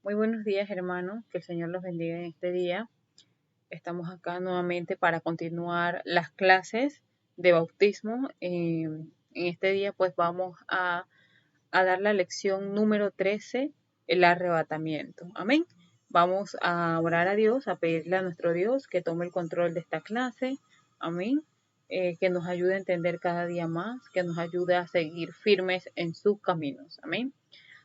Muy buenos días, hermanos. Que el Señor los bendiga en este día. Estamos acá nuevamente para continuar las clases de bautismo. En este día, pues vamos a dar la lección número 13, el arrebatamiento. Amén. Vamos a orar a Dios, a pedirle a nuestro Dios que tome el control de esta clase. Amén. Que nos ayude a entender cada día más, que nos ayude a seguir firmes en sus caminos. Amén.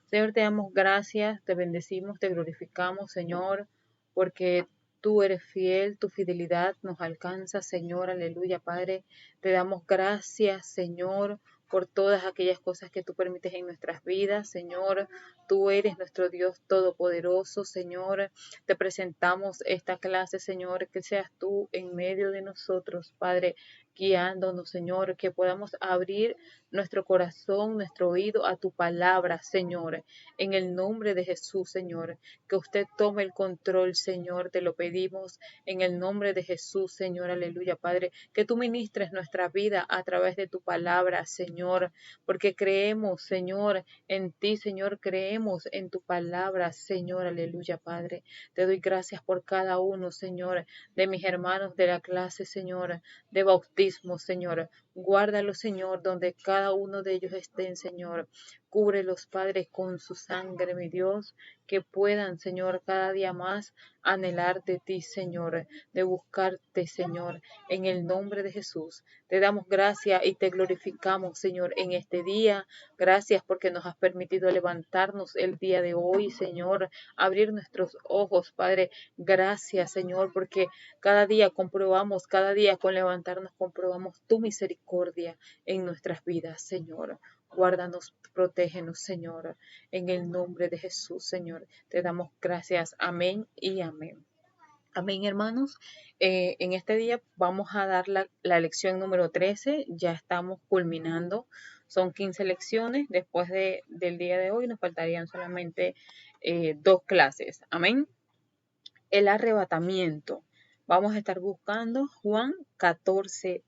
Señor, te damos gracias, te bendecimos, te glorificamos, Señor, porque tú eres fiel, tu fidelidad nos alcanza, Señor, aleluya, Padre. Te damos gracias, Señor, por todas aquellas cosas que tú permites en nuestras vidas, Señor. Tú eres nuestro Dios todopoderoso, Señor. Te presentamos esta clase, Señor, que seas tú en medio de nosotros, Padre, guiándonos, Señor, que podamos abrir nuestro corazón, nuestro oído a tu palabra, Señor. En el nombre de Jesús, Señor, que usted tome el control, Señor, te lo pedimos. En el nombre de Jesús, Señor, aleluya, Padre, que tú ministres nuestra vida a través de tu palabra, Señor, porque creemos, Señor, en ti, Señor, creemos en tu palabra, Señor, aleluya, Padre. Te doy gracias por cada uno, Señor, de mis hermanos de la clase, Señor, de bautismo, Señor. Guárdalos, Señor, donde cada uno de ellos estén, Señor. Cúbrelos, Padre, con su sangre, mi Dios, que puedan, Señor, cada día más anhelar de ti, Señor, de buscarte, Señor, en el nombre de Jesús. Te damos gracias y te glorificamos, Señor, en este día. Gracias porque nos has permitido levantarnos el día de hoy, Señor, abrir nuestros ojos, Padre. Gracias, Señor, porque cada día comprobamos, cada día con levantarnos comprobamos tu misericordia en nuestras vidas, Señor. Guárdanos, protégenos, Señor, en el nombre de Jesús, Señor. Te damos gracias. Amén y amén. Amén, hermanos. En este día vamos a dar la lección número 13. Ya estamos culminando. Son 15 lecciones. Después del día de hoy nos faltarían solamente dos clases. Amén. El arrebatamiento. Vamos a estar buscando Juan 14:3.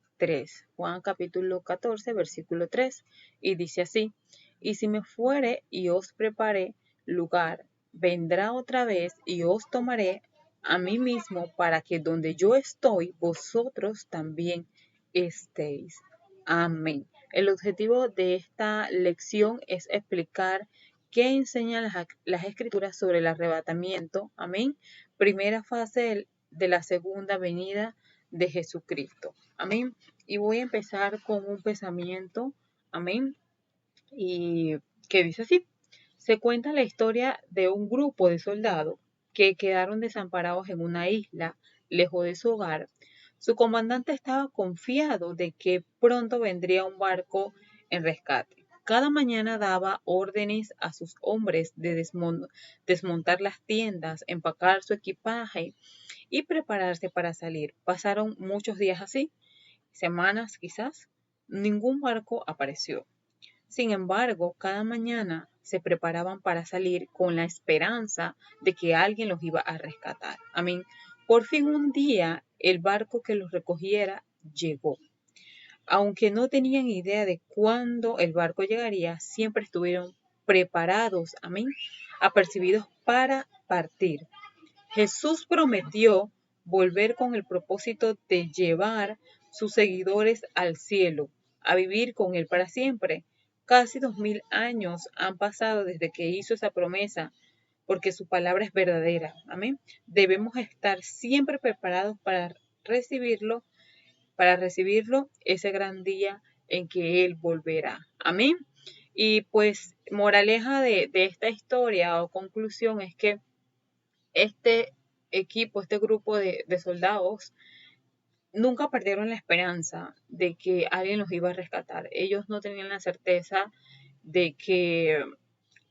Juan capítulo 14, versículo 3. Y dice así: y si me fuere y os preparé lugar, vendrá otra vez y os tomaré a mí mismo, para que donde yo estoy, vosotros también estéis. Amén. El objetivo de esta lección es explicar qué enseñan las escrituras sobre el arrebatamiento. Amén. Primera fase de la segunda venida de Jesucristo. Amén. Y voy a empezar con un pensamiento. Amén. Y que dice así: se cuenta la historia de un grupo de soldados que quedaron desamparados en una isla, lejos de su hogar. Su comandante estaba confiado de que pronto vendría un barco en rescate. Cada mañana daba órdenes a sus hombres de desmontar las tiendas, empacar su equipaje y prepararse para salir. Pasaron muchos días así, semanas quizás. Ningún barco apareció. Sin embargo, cada mañana se preparaban para salir con la esperanza de que alguien los iba a rescatar. Amén. Por fin un día el barco que los recogiera llegó. Aunque no tenían idea de cuándo el barco llegaría, siempre estuvieron preparados, amén, apercibidos para partir. Jesús prometió volver con el propósito de llevar sus seguidores al cielo, a vivir con Él para siempre. Casi 2000 años han pasado desde que hizo esa promesa, porque su palabra es verdadera. Amén. Debemos estar siempre preparados para recibirlo ese gran día en que Él volverá. Amén. Y pues, moraleja de esta historia o conclusión es que este equipo, este grupo de soldados, nunca perdieron la esperanza de que alguien los iba a rescatar. Ellos no tenían la certeza de que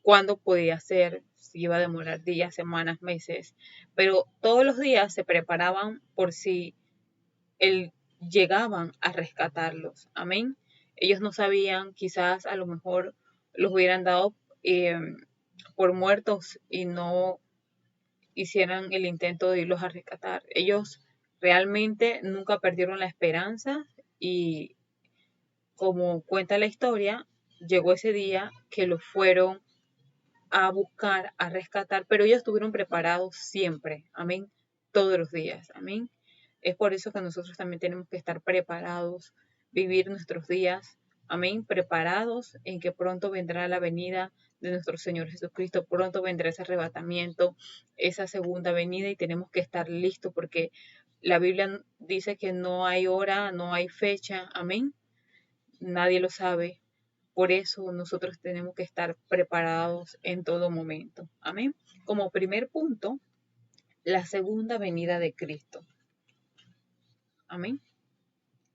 cuándo podía ser, si iba a demorar días, semanas, meses, pero todos los días se preparaban por si llegaban a rescatarlos. Amén. Ellos no sabían, quizás a lo mejor los hubieran dado eh, por muertos y no hicieran el intento de irlos a rescatar. Ellos realmente nunca perdieron la esperanza y, como cuenta la historia, llegó ese día que los fueron a buscar, a rescatar, pero ellos estuvieron preparados siempre, amén, todos los días, amén. Es por eso que nosotros también tenemos que estar preparados, vivir nuestros días, amén, preparados en que pronto vendrá la venida de nuestro Señor Jesucristo, pronto vendrá ese arrebatamiento, esa segunda venida y tenemos que estar listos porque la Biblia dice que no hay hora, no hay fecha, amén, nadie lo sabe. Por eso nosotros tenemos que estar preparados en todo momento. Amén. Como primer punto, la segunda venida de Cristo. Amén.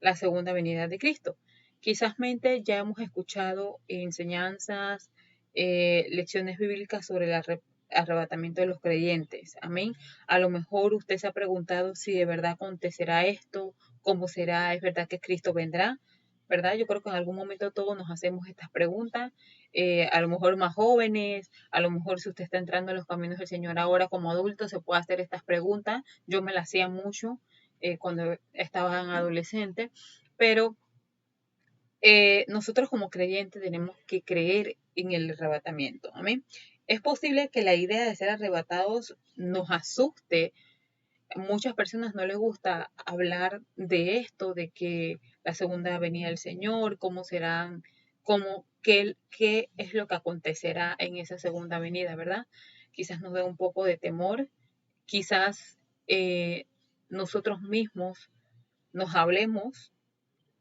La segunda venida de Cristo. Quizás mente ya hemos escuchado enseñanzas, lecciones bíblicas sobre el arrebatamiento de los creyentes. Amén. A lo mejor usted se ha preguntado si de verdad acontecerá esto, cómo será, es verdad que Cristo vendrá. ¿Verdad? Yo creo que en algún momento todos nos hacemos estas preguntas, a lo mejor más jóvenes, a lo mejor si usted está entrando en los caminos del Señor ahora como adulto, se puede hacer estas preguntas. Yo me las hacía mucho cuando estaba en adolescente, pero nosotros como creyentes tenemos que creer en el arrebatamiento. Amén. Es posible que la idea de ser arrebatados nos asuste. Muchas personas no les gusta hablar de esto, de que la segunda venida del Señor, cómo serán, qué es lo que acontecerá en esa segunda venida, ¿verdad? Quizás nos dé un poco de temor, quizás nosotros mismos nos hablemos,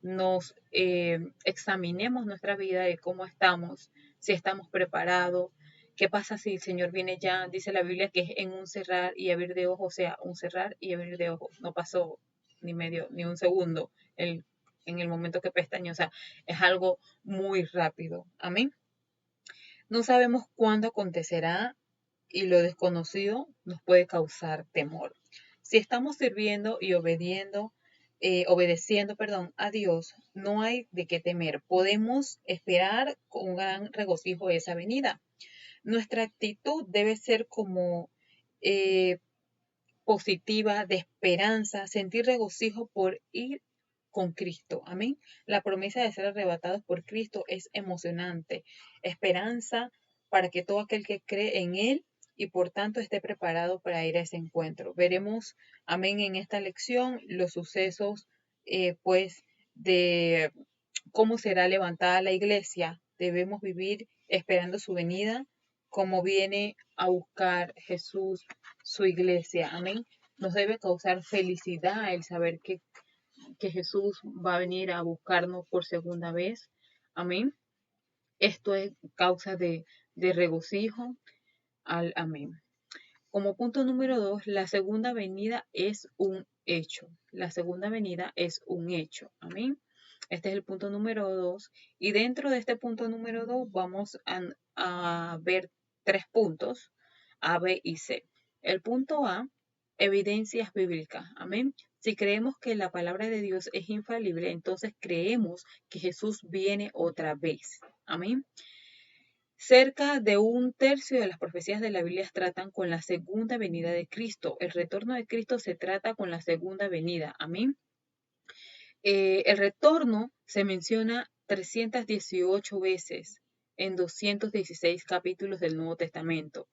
nos examinemos nuestra vida de cómo estamos, si estamos preparados, qué pasa si el Señor viene ya, dice la Biblia que es en un cerrar y abrir de ojos, o sea, un cerrar y abrir de ojos, no pasó ni un segundo en el momento que pestañeó, o sea, es algo muy rápido, amén. No sabemos cuándo acontecerá y lo desconocido nos puede causar temor. Si estamos sirviendo y obedeciendo, a Dios, no hay de qué temer. Podemos esperar con un gran regocijo esa venida. Nuestra actitud debe ser como eh, positiva, de esperanza, sentir regocijo por ir con Cristo. Amén. La promesa de ser arrebatados por Cristo es emocionante. Esperanza para que todo aquel que cree en Él y por tanto esté preparado para ir a ese encuentro. Veremos, amén, en esta lección los sucesos, pues, de cómo será levantada la iglesia. Debemos vivir esperando su venida, como viene a buscar Jesús su iglesia. Amén. Nos debe causar felicidad el saber que Jesús va a venir a buscarnos por segunda vez. Amén. Esto es causa de regocijo. Amén. Como punto número 2, la segunda venida es un hecho. La segunda venida es un hecho. Amén. Este es el punto número 2. Y dentro de este punto número 2 vamos a ver tres puntos, A, B y C. El punto A, evidencias bíblicas. Amén. Si creemos que la palabra de Dios es infalible, entonces creemos que Jesús viene otra vez. Amén. Cerca de un tercio de las profecías de la Biblia tratan con la segunda venida de Cristo. El retorno de Cristo se trata con la segunda venida. Amén. El retorno se menciona 318 veces en 216 capítulos del Nuevo Testamento.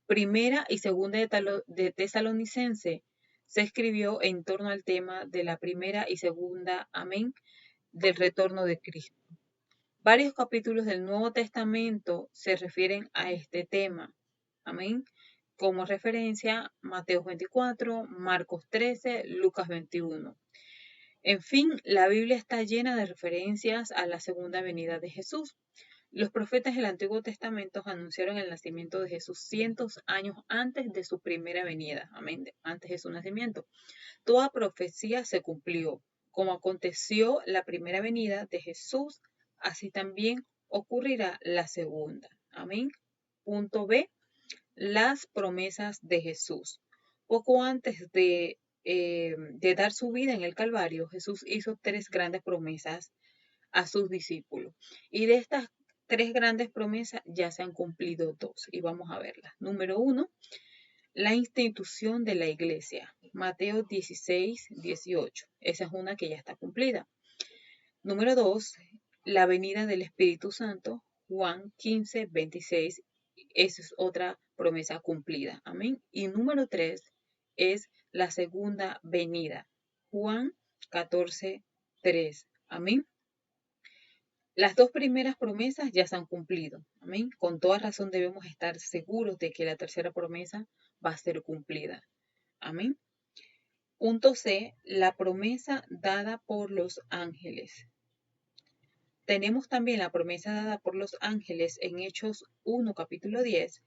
Primera y segunda de Tesalonicense se escribió en torno al tema de la primera y segunda, amén, del retorno de Cristo. Varios capítulos del Nuevo Testamento se refieren a este tema, amén, como referencia Mateo 24, Marcos 13, Lucas 21. En fin, la Biblia está llena de referencias a la segunda venida de Jesús. Los profetas del Antiguo Testamento anunciaron el nacimiento de Jesús cientos años antes de su primera venida, amén, antes de su nacimiento. Toda profecía se cumplió. Como aconteció la primera venida de Jesús, así también ocurrirá la segunda. Amén. Punto B. Las promesas de Jesús. Poco antes de dar su vida en el Calvario, Jesús hizo tres grandes promesas a sus discípulos. Y de estas tres grandes promesas ya se han cumplido dos y vamos a verlas. Número 1, la institución de la iglesia. Mateo 16, 18. Esa es una que ya está cumplida. Número 2, la venida del Espíritu Santo. Juan 15, 26. esa es otra promesa cumplida. Amén. Y número 3 es la segunda venida. Juan 14:3. Amén. Las dos primeras promesas ya se han cumplido. Amén. Con toda razón debemos estar seguros de que la tercera promesa va a ser cumplida. Amén. Punto C, la promesa dada por los ángeles. Tenemos también la promesa dada por los ángeles en Hechos 1, capítulo 10.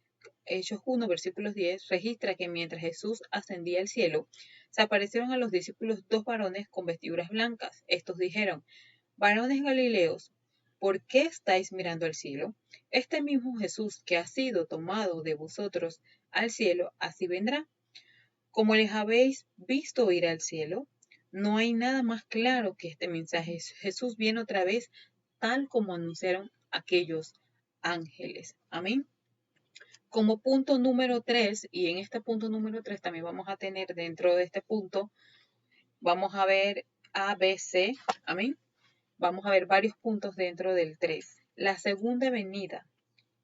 Hechos 1, versículos 10, registra que mientras Jesús ascendía al cielo, se aparecieron a los discípulos dos varones con vestiduras blancas. Estos dijeron: varones galileos, ¿por qué estáis mirando al cielo? Este mismo Jesús que ha sido tomado de vosotros al cielo, así vendrá. Como les habéis visto ir al cielo, no hay nada más claro que este mensaje. Jesús viene otra vez tal como anunciaron aquellos ángeles. Amén. Como punto número 3, y en este punto número 3 también vamos a tener dentro de este punto, vamos a ver A, B, C. Amén. Vamos a ver varios puntos dentro del 3. La segunda venida,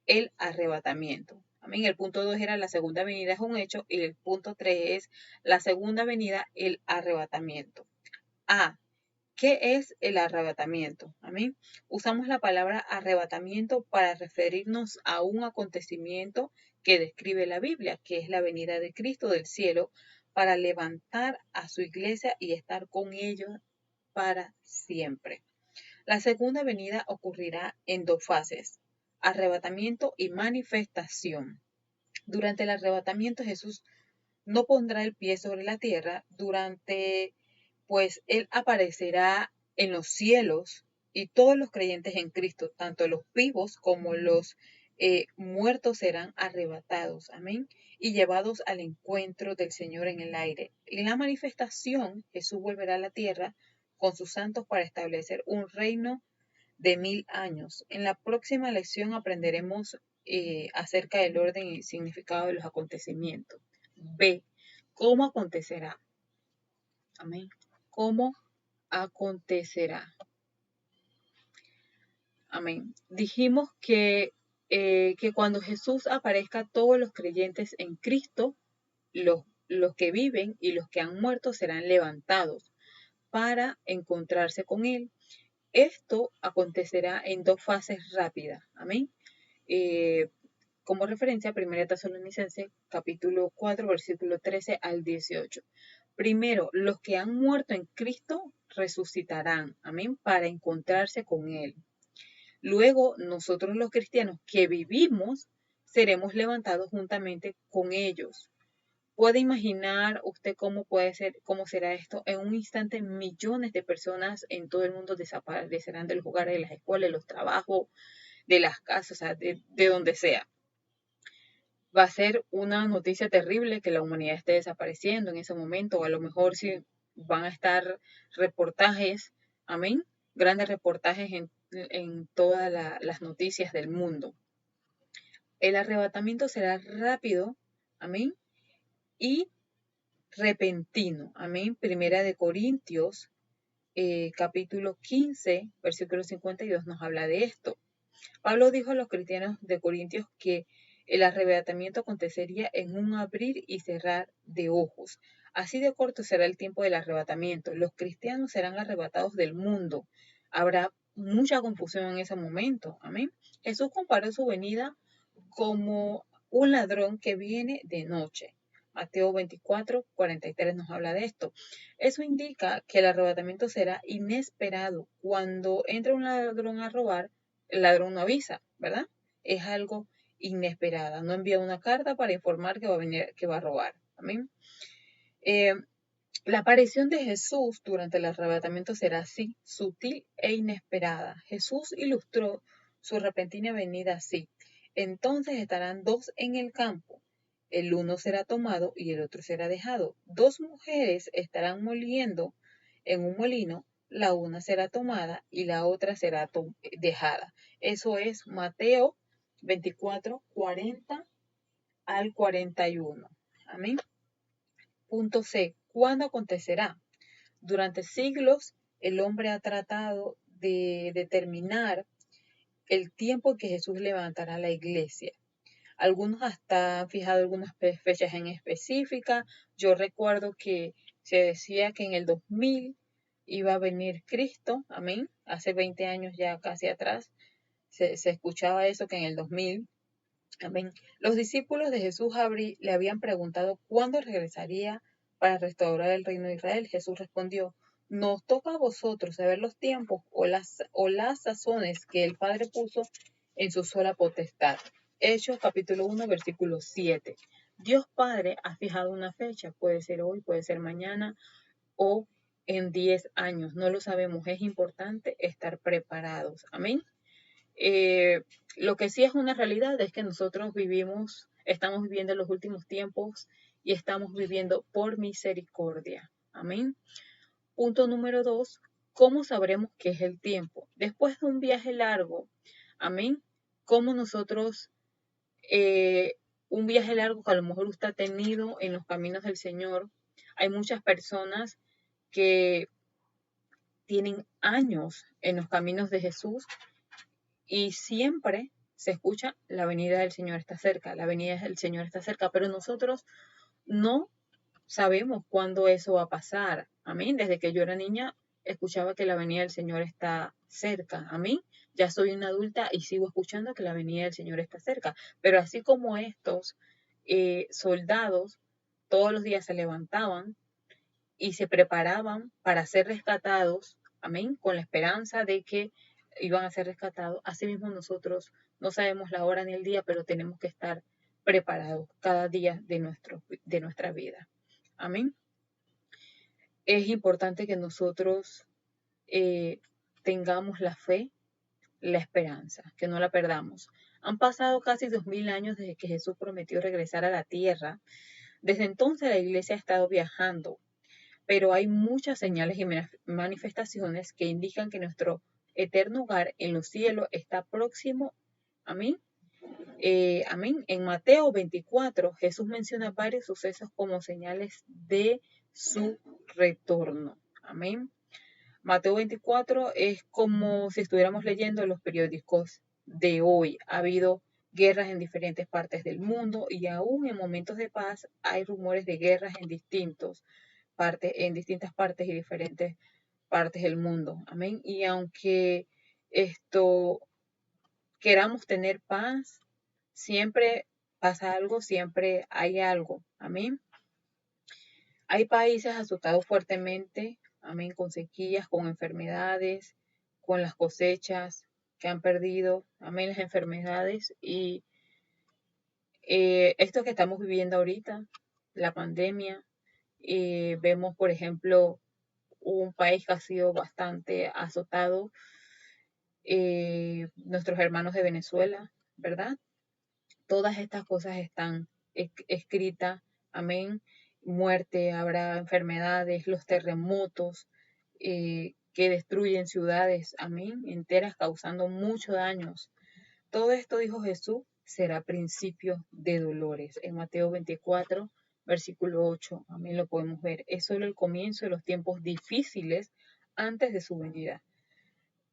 el arrebatamiento. Amén. El punto 2 era la segunda venida es un hecho y el punto 3 es la segunda venida, el arrebatamiento. A. ¿Qué es el arrebatamiento? Amén. Usamos la palabra arrebatamiento para referirnos a un acontecimiento que describe la Biblia, que es la venida de Cristo del cielo para levantar a su iglesia y estar con ellos para siempre. La segunda venida ocurrirá en dos fases: arrebatamiento y manifestación. Durante el arrebatamiento Jesús no pondrá el pie sobre la tierra, pues Él aparecerá en los cielos y todos los creyentes en Cristo, tanto los vivos como los muertos, serán arrebatados, amén, y llevados al encuentro del Señor en el aire. En la manifestación, Jesús volverá a la tierra con sus santos para establecer un reino de 1000 años. En la próxima lección aprenderemos acerca del orden y significado de los acontecimientos. B. ¿Cómo acontecerá? Amén. ¿Cómo acontecerá? Amén. Dijimos que cuando Jesús aparezca, todos los creyentes en Cristo, los que viven y los que han muerto, serán levantados para encontrarse con Él. Esto acontecerá en dos fases rápidas. Amén. Como referencia, 1 Tesalonicenses capítulo 4, versículo 13 al 18. Primero, los que han muerto en Cristo resucitarán, amén, para encontrarse con Él. Luego, nosotros los cristianos que vivimos, seremos levantados juntamente con ellos. ¿Puede imaginar usted cómo será esto? En un instante, millones de personas en todo el mundo desaparecerán de los hogares, de las escuelas, de los trabajos, de las casas, o sea, de donde sea. Va a ser una noticia terrible que la humanidad esté desapareciendo en ese momento, o a lo mejor sí van a estar reportajes, amén, grandes reportajes en todas las noticias del mundo. El arrebatamiento será rápido, amén, y repentino, amén. Primera de Corintios, capítulo 15, versículo 52 nos habla de esto. Pablo dijo a los cristianos de Corintios que el arrebatamiento acontecería en un abrir y cerrar de ojos. Así de corto será el tiempo del arrebatamiento. Los cristianos serán arrebatados del mundo. Habrá mucha confusión en ese momento. Amén. Jesús comparó su venida como un ladrón que viene de noche. Mateo 24:43 nos habla de esto. Eso indica que el arrebatamiento será inesperado. Cuando entra un ladrón a robar, el ladrón no avisa, ¿verdad? Es algo inesperado. No envía una carta para informar que va a venir, que va a robar. Amén. La aparición de Jesús durante el arrebatamiento será así, sutil e inesperada. Jesús ilustró su repentina venida así. Entonces estarán dos en el campo. El uno será tomado y el otro será dejado. Dos mujeres estarán moliendo en un molino. La una será tomada y la otra será dejada. Eso es Mateo 24:40 al 41. Amén. Punto C. ¿Cuándo acontecerá? Durante siglos el hombre ha tratado de determinar el tiempo en que Jesús levantará la iglesia. Algunos hasta han fijado algunas fechas en específica. Yo recuerdo que se decía que en el 2000 iba a venir Cristo, amén. Hace 20 años ya casi atrás se escuchaba eso, que en el 2000, amén. Los discípulos de Jesús le habían preguntado cuándo regresaría para restaurar el reino de Israel. Jesús respondió: nos toca a vosotros saber los tiempos o las sazones que el Padre puso en su sola potestad. Hechos capítulo 1, versículo 7. Dios Padre ha fijado una fecha, puede ser hoy, puede ser mañana o en 10 años, no lo sabemos. Es importante estar preparados. Amén. Eh, lo que sí es una realidad es que nosotros estamos viviendo los últimos tiempos y estamos viviendo por misericordia. Amén. Punto número 2, ¿cómo sabremos qué es el tiempo? Después de un viaje largo, amén, ¿cómo nosotros, eh, un viaje largo que a lo mejor usted ha tenido en los caminos del Señor? Hay muchas personas que tienen años en los caminos de Jesús y siempre se escucha: la venida del Señor está cerca, la venida del Señor está cerca, pero nosotros no sabemos cuándo eso va a pasar. A mí, desde que yo era niña, escuchaba que la venida del Señor está cerca. A mí, ya soy una adulta y sigo escuchando que la venida del Señor está cerca. Pero así como estos soldados todos los días se levantaban y se preparaban para ser rescatados, amén, con la esperanza de que iban a ser rescatados, asimismo nosotros no sabemos la hora ni el día, pero tenemos que estar preparados cada día de nuestra vida. Amén. Es importante que nosotros tengamos la fe, la esperanza, que no la perdamos. Han pasado casi 2000 años desde que Jesús prometió regresar a la tierra. Desde entonces la iglesia ha estado viajando, pero hay muchas señales y manifestaciones que indican que nuestro eterno hogar en los cielos está próximo. Amén. Amén. En Mateo 24, Jesús menciona varios sucesos como señales de su retorno. Amén. Mateo 24 es como si estuviéramos leyendo los periódicos de hoy. Ha habido guerras en diferentes partes del mundo y aún en momentos de paz hay rumores de guerras en distintas partes y diferentes partes del mundo. Amén. Y aunque esto queramos tener paz, siempre pasa algo, siempre hay algo. Amén. Hay países asustados fuertemente, amén, con sequías, con enfermedades, con las cosechas que han perdido, amén, las enfermedades. Y esto que estamos viviendo ahorita, la pandemia, vemos, por ejemplo, un país que ha sido bastante azotado, nuestros hermanos de Venezuela, ¿verdad? Todas estas cosas están escritas, amén. Muerte, habrá enfermedades, los terremotos que destruyen ciudades, amén, enteras, causando muchos daños. Todo esto, dijo Jesús, será principio de dolores. En Mateo 24, versículo 8, amén, lo podemos ver. Es solo el comienzo de los tiempos difíciles antes de su venida.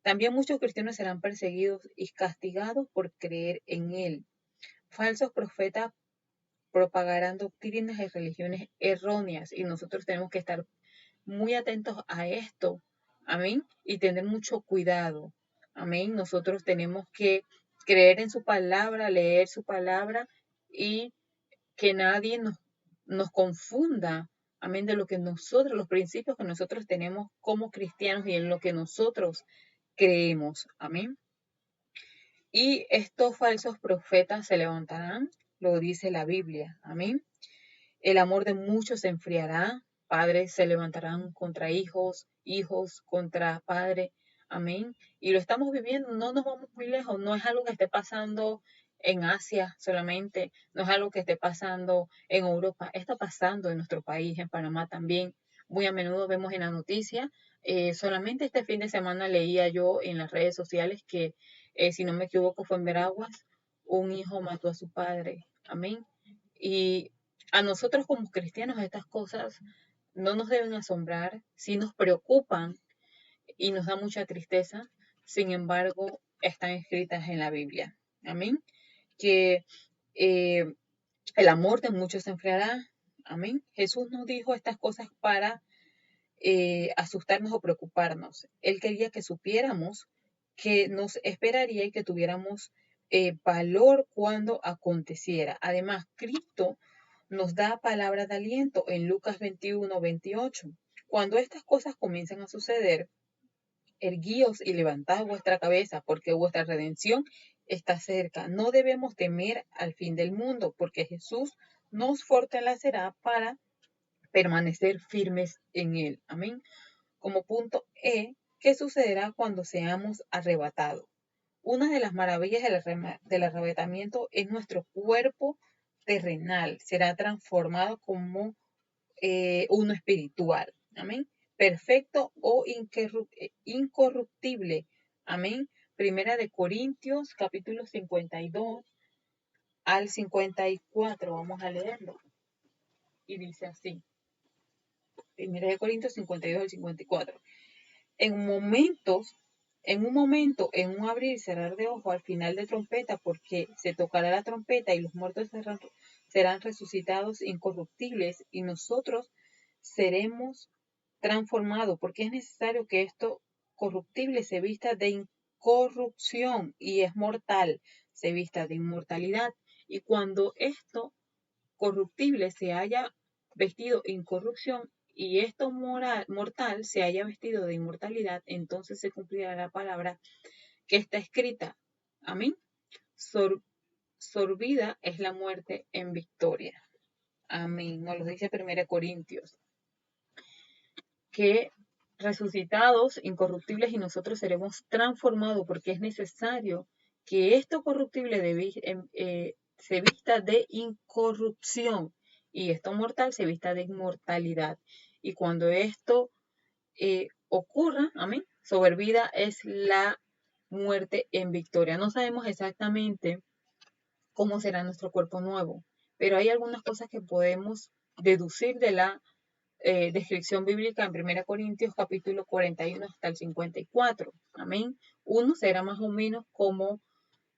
También muchos cristianos serán perseguidos y castigados por creer en Él. Falsos profetas propagarán doctrinas y religiones erróneas y nosotros tenemos que estar muy atentos a esto, amén, y tener mucho cuidado, amén. Nosotros tenemos que creer en su palabra, leer su palabra y que nadie nos confunda, amén, de lo que nosotros, los principios que nosotros tenemos como cristianos y en lo que nosotros creemos, amén. Y estos falsos profetas se levantarán, lo dice la Biblia. Amén. El amor de muchos se enfriará. Padres se levantarán contra hijos, hijos contra padre. Amén. Y lo estamos viviendo, no nos vamos muy lejos. No es algo que esté pasando en Asia solamente, no es algo que esté pasando en Europa, está pasando en nuestro país, en Panamá también. Muy a menudo vemos en la noticia. Solamente este fin de semana leía yo en las redes sociales que, si no me equivoco, fue en Veraguas, un hijo mató a su padre. Amén. Y a nosotros como cristianos estas cosas no nos deben asombrar, sí nos preocupan y nos da mucha tristeza. Sin embargo, están escritas en la Biblia. Amén. Que Eh, el amor de muchos se enfriará. Amén. Jesús nos dijo estas cosas para asustarnos o preocuparnos. Él quería que supiéramos que nos esperaría y que tuviéramos valor cuando aconteciera. Además, Cristo nos da palabras de aliento en Lucas 21-28. Cuando estas cosas comiencen a suceder, erguíos y levantad vuestra cabeza, porque vuestra redención está cerca. No debemos temer al fin del mundo, porque Jesús nos fortalecerá para permanecer firmes en él. Amén. Como punto E, ¿qué sucederá cuando seamos arrebatados? Una de las maravillas del arrebatamiento es nuestro cuerpo terrenal. Será transformado como uno espiritual. Amén. Perfecto o incorruptible. Amén. Primera de Corintios, capítulo 52 al 54. Vamos a leerlo. Y dice así. Primera de Corintios 52 al 54. En momentos, en un abrir y cerrar de ojo al final de trompeta, porque se tocará la trompeta y los muertos serán resucitados incorruptibles y nosotros seremos transformados, porque es necesario que esto corruptible se vista de incorrupción y es mortal, se vista de inmortalidad. Y cuando esto corruptible se haya vestido incorrupción y esto mortal se haya vestido de inmortalidad, entonces se cumplirá la palabra que está escrita. Amén. Sor, sorbida es la muerte en victoria. Amén. Nos lo dice 1 Corintios. Que resucitados, incorruptibles, y nosotros seremos transformados porque es necesario que esto corruptible se vista de incorrupción y esto mortal se vista de inmortalidad. Y cuando esto ocurra, amén, sobrevida es la muerte en victoria. No sabemos exactamente cómo será nuestro cuerpo nuevo, pero hay algunas cosas que podemos deducir de la descripción bíblica en 1 Corintios capítulo 41 hasta el 54. Amén. Uno será más o menos como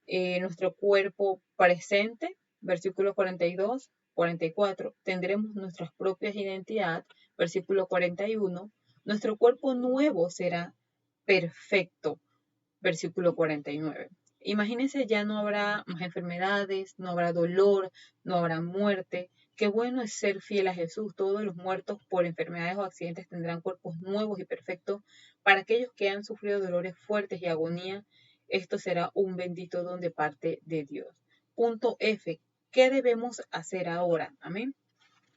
nuestro cuerpo presente, versículo 42, 44. Tendremos nuestras propias identidades, versículo 41. Nuestro cuerpo nuevo será perfecto, versículo 49. Imagínense, ya no habrá más enfermedades, no habrá dolor, no habrá muerte. Qué bueno es ser fiel a Jesús. Todos los muertos por enfermedades o accidentes tendrán cuerpos nuevos y perfectos. Para aquellos que han sufrido dolores fuertes y agonía, esto será un bendito don de parte de Dios. Punto F. ¿Qué debemos hacer ahora? Amén.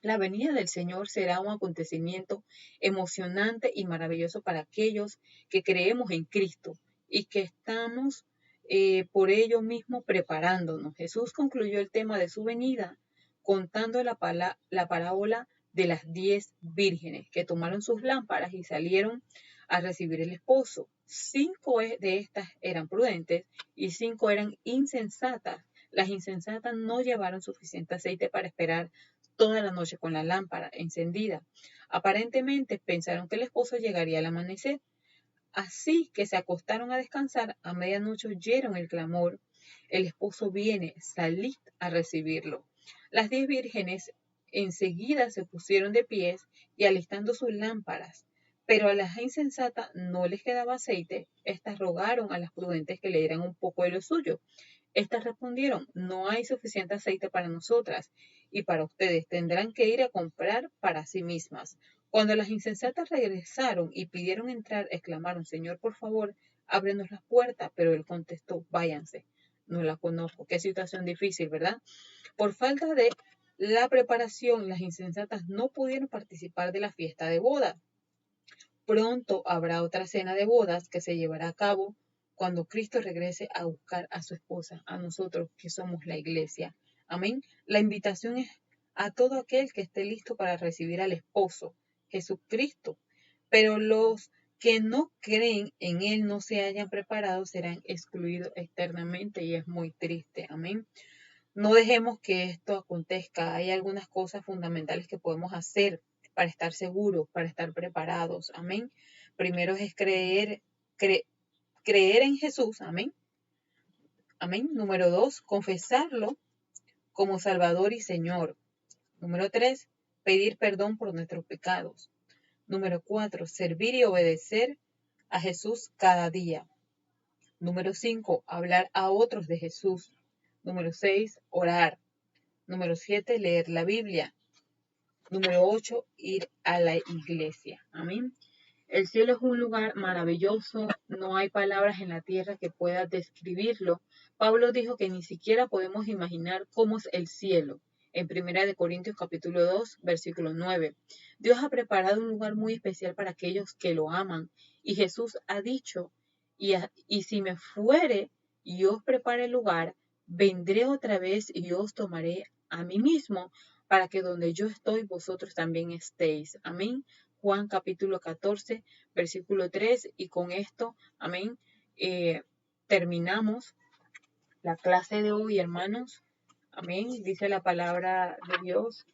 La venida del Señor será un acontecimiento emocionante y maravilloso para aquellos que creemos en Cristo y que estamos por ello mismo preparándonos. Jesús concluyó el tema de su venida contando la parábola de las 10 vírgenes que tomaron sus lámparas y salieron a recibir el esposo. 5 de estas eran prudentes y 5 eran insensatas. Las insensatas no llevaron suficiente aceite para esperar toda la noche con la lámpara encendida. Aparentemente pensaron que el esposo llegaría al amanecer. Así que se acostaron a descansar. A medianoche oyeron el clamor. El esposo viene, salid a recibirlo. Las 10 vírgenes enseguida se pusieron de pies y alistando sus lámparas. Pero a las insensatas no les quedaba aceite. Estas rogaron a las prudentes que le dieran un poco de lo suyo. Estas respondieron, no hay suficiente aceite para nosotras y para ustedes tendrán que ir a comprar para sí mismas. Cuando las insensatas regresaron y pidieron entrar, exclamaron, Señor, por favor, ábrenos las puertas. Pero él contestó, váyanse, no la conozco. Qué situación difícil, ¿verdad? Por falta de la preparación, las insensatas no pudieron participar de la fiesta de boda. Pronto habrá otra cena de bodas que se llevará a cabo cuando Cristo regrese a buscar a su esposa, a nosotros que somos la iglesia. Amén. La invitación es a todo aquel que esté listo para recibir al esposo, Jesucristo. Pero los que no creen en Él, no se hayan preparado, serán excluidos eternamente y es muy triste. Amén. No dejemos que esto acontezca. Hay algunas cosas fundamentales que podemos hacer para estar seguros, para estar preparados. Amén. Primero es creer en Jesús. Amén. Amén. Número 2, confesarlo como Salvador y Señor. Número 3, pedir perdón por nuestros pecados. Número 4, servir y obedecer a Jesús cada día. Número 5, hablar a otros de Jesús. Número 6, orar. Número 7, leer la Biblia. Número 8, ir a la iglesia. Amén. El cielo es un lugar maravilloso, no hay palabras en la tierra que puedan describirlo. Pablo dijo que ni siquiera podemos imaginar cómo es el cielo. En 1 Corintios capítulo 2, versículo 9. Dios ha preparado un lugar muy especial para aquellos que lo aman. Y Jesús ha dicho, y si me fuere y os prepare el lugar, vendré otra vez y os tomaré a mí mismo, para que donde yo estoy, vosotros también estéis. Amén. Juan capítulo 14, versículo 3, y con esto, amén, terminamos la clase de hoy, hermanos. Amén. Dice la palabra de Dios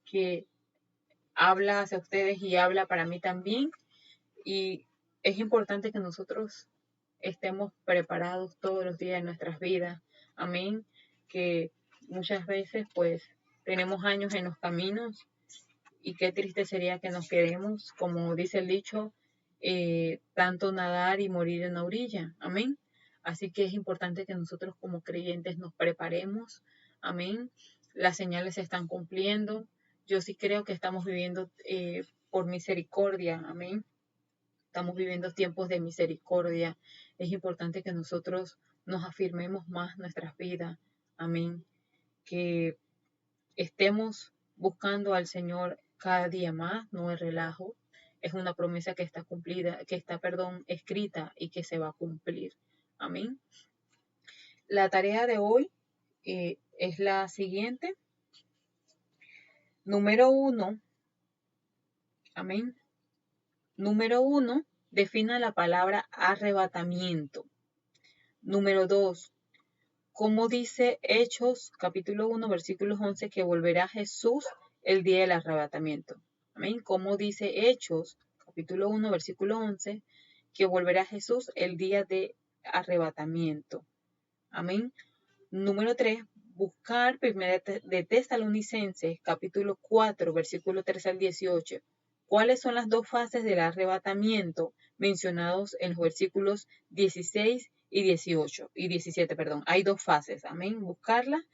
que habla hacia ustedes y habla para mí también. Y es importante que nosotros estemos preparados todos los días de nuestras vidas. Amén. Que muchas veces pues tenemos años en los caminos y qué triste sería que nos quedemos, como dice el dicho, tanto nadar y morir en la orilla. Amén. Así que es importante que nosotros como creyentes nos preparemos. Amén. Las señales se están cumpliendo. Yo sí creo que estamos viviendo por misericordia. Amén. Estamos viviendo tiempos de misericordia. Es importante que nosotros nos afirmemos más nuestras vidas. Amén. Que estemos buscando al Señor cada día más, no es relajo. Es una promesa que está cumplida, que está, escrita y que se va a cumplir. Amén. La tarea de hoy es la siguiente. Número 1. Amén. Número 1. Defina la palabra arrebatamiento. Número 2. Como dice Hechos, capítulo 1, versículos 11, que volverá Jesús el día del arrebatamiento. Amén. Como dice Hechos, capítulo 1, versículo 11, que volverá Jesús el día de arrebatamiento. Amén. Número 3, buscar primera de Tesalonicenses, capítulo 4, versículo 3 al 18. ¿Cuáles son las dos fases del arrebatamiento mencionados en los versículos 16 y 18 y 17, perdón? Hay dos fases, amén, buscarlas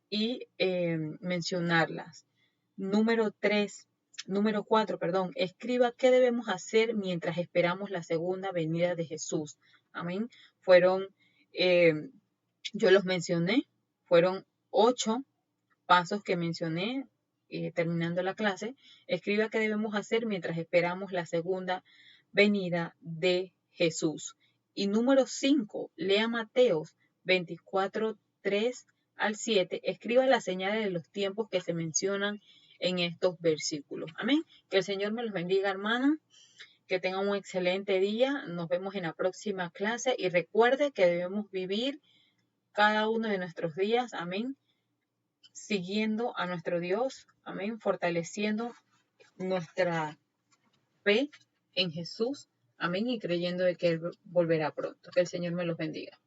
y mencionarlas. Número 4, perdón, escriba qué debemos hacer mientras esperamos la segunda venida de Jesús. Amén. Yo los mencioné, fueron 8 pasos que mencioné terminando la clase. Escriba qué debemos hacer mientras esperamos la segunda venida de Jesús. Y número 5, lea Mateos 24, 3 al 7. Escriba las señales de los tiempos que se mencionan en estos versículos. Amén. Que el Señor me los bendiga, hermana. Que tengan un excelente día. Nos vemos en la próxima clase. Y recuerde que debemos vivir cada uno de nuestros días. Amén. Siguiendo a nuestro Dios, amén, fortaleciendo nuestra fe en Jesús, amén, y creyendo de que Él volverá pronto. Que el Señor me los bendiga.